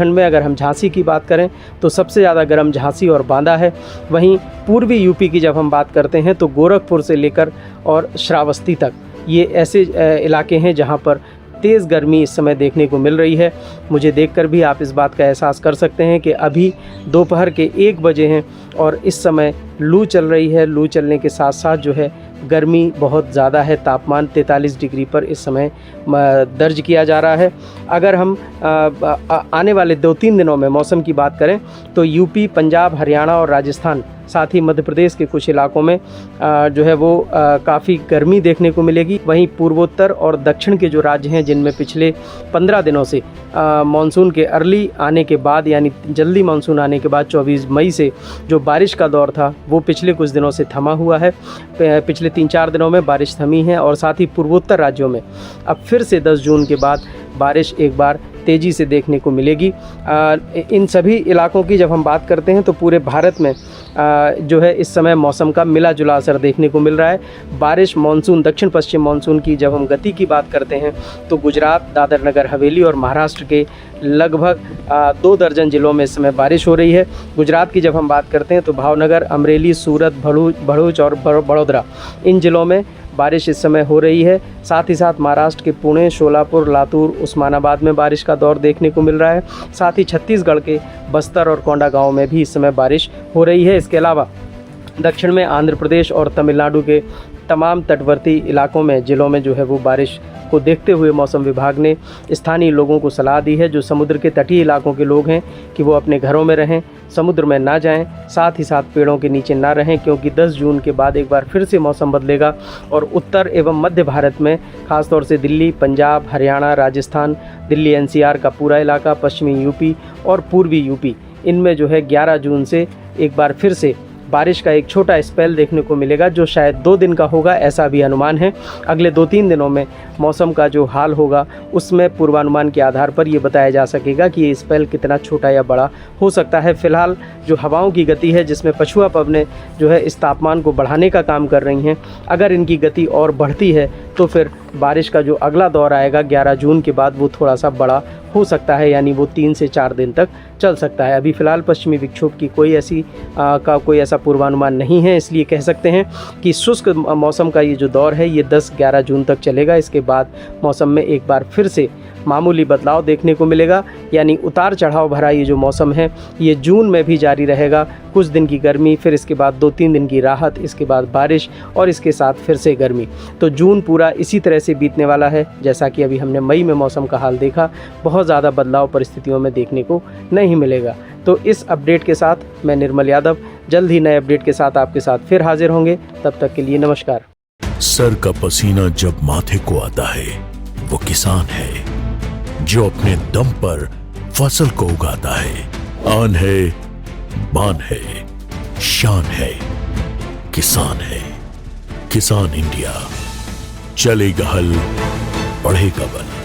उत्तराखंड में अगर हम झांसी की बात करें तो सबसे ज़्यादा गर्म झांसी और बांदा है। वहीं पूर्वी यूपी की जब हम बात करते हैं तो गोरखपुर से लेकर और श्रावस्ती तक ये ऐसे इलाके हैं जहां पर तेज़ गर्मी इस समय देखने को मिल रही है। मुझे देखकर भी आप इस बात का एहसास कर सकते हैं कि अभी दोपहर के 1 बजे हैं और इस समय लू चल रही है। लू चलने के साथ साथ जो है गर्मी बहुत ज़्यादा है। तापमान 43 डिग्री पर इस समय दर्ज किया जा रहा है। अगर हम आने वाले 2-3 दिनों में मौसम की बात करें तो यूपी, पंजाब, हरियाणा और राजस्थान, साथ ही मध्य प्रदेश के कुछ इलाकों में जो है वो काफ़ी गर्मी देखने को मिलेगी। वहीं पूर्वोत्तर और दक्षिण के जो राज्य हैं जिनमें पिछले 15 दिनों से मानसून के अर्ली आने के बाद यानी जल्दी मानसून आने के बाद 24 मई से जो बारिश का दौर था वो पिछले कुछ दिनों से थमा हुआ है। पिछले 3-4 दिनों में बारिश थमी है और साथ ही पूर्वोत्तर राज्यों में अब फिर से 10 जून के बाद बारिश एक बार तेज़ी से देखने को मिलेगी। इन सभी इलाकों की जब हम बात करते हैं तो पूरे भारत में जो है इस समय मौसम का मिला जुला असर देखने को मिल रहा है। बारिश मानसून, दक्षिण पश्चिम मानसून की जब हम गति की बात करते हैं तो गुजरात, दादर नगर हवेली और महाराष्ट्र के लगभग 2 दर्जन ज़िलों में इस समय बारिश हो रही है। गुजरात की जब हम बात करते हैं तो भावनगर, अमरेली, सूरत, भरूच और बड़ौदरा, इन ज़िलों में बारिश इस समय हो रही है। साथ ही साथ महाराष्ट्र के पुणे, शोलापुर, लातूर, उस्मानाबाद में बारिश का दौर देखने को मिल रहा है। साथ ही छत्तीसगढ़ के बस्तर और कोंडागांव में भी इस समय बारिश हो रही है। इसके अलावा दक्षिण में आंध्र प्रदेश और तमिलनाडु के तमाम तटवर्ती इलाकों में, ज़िलों में जो है वो बारिश को देखते हुए मौसम विभाग ने स्थानीय लोगों को सलाह दी है, जो समुद्र के तटीय इलाकों के लोग हैं, कि वो अपने घरों में रहें, समुद्र में ना जाएं, साथ ही साथ पेड़ों के नीचे ना रहें, क्योंकि 10 जून के बाद एक बार फिर से मौसम बदलेगा और उत्तर एवं मध्य भारत में खासतौर से दिल्ली, पंजाब, हरियाणा, राजस्थान, दिल्ली एनसीआर का पूरा इलाका, पश्चिमी यूपी और पूर्वी यूपी, इनमें जो है 11 जून से एक बार फिर से बारिश का एक छोटा स्पेल देखने को मिलेगा, जो शायद 2 दिन का होगा, ऐसा भी अनुमान है। अगले 2-3 दिनों में मौसम का जो हाल होगा उसमें पूर्वानुमान के आधार पर ये बताया जा सकेगा कि ये स्पेल कितना छोटा या बड़ा हो सकता है। फिलहाल जो हवाओं की गति है, जिसमें पछुआ पवनें जो है इस तापमान को बढ़ाने का काम कर रही हैं, अगर इनकी गति और बढ़ती है तो फिर बारिश का जो अगला दौर आएगा 11 जून के बाद वो थोड़ा सा बड़ा हो सकता है, यानी वो 3 से 4 दिन तक चल सकता है। अभी फ़िलहाल पश्चिमी विक्षोभ की कोई ऐसा पूर्वानुमान नहीं है, इसलिए कह सकते हैं कि शुष्क मौसम का ये जो दौर है ये 10-11 जून तक चलेगा। इसके बाद मौसम में एक बार फिर से मामूली बदलाव देखने को मिलेगा, यानी उतार चढ़ाव भरा ये जो मौसम है ये जून में भी जारी रहेगा। कुछ दिन की गर्मी, फिर इसके बाद 2-3 दिन की राहत, इसके बाद बारिश और इसके साथ फिर से गर्मी। तो जून पूरा इसी तरह से बीतने वाला है जैसा कि अभी हमने मई में मौसम का हाल देखा। बहुत ज़्यादा बदलाव परिस्थितियों में देखने को नहीं मिलेगा। तो इस अपडेट के साथ मैं निर्मल यादव जल्द ही नए अपडेट के साथ आपके साथ फिर हाजिर होंगे। तब तक के लिए नमस्कार। सर का पसीना जब माथे को आता है वो किसान है जो अपने दम पर फसल को उगाता है। आन है, बान है, शान है, किसान है। किसान इंडिया, चलेगा हल, बढ़ेगा बल।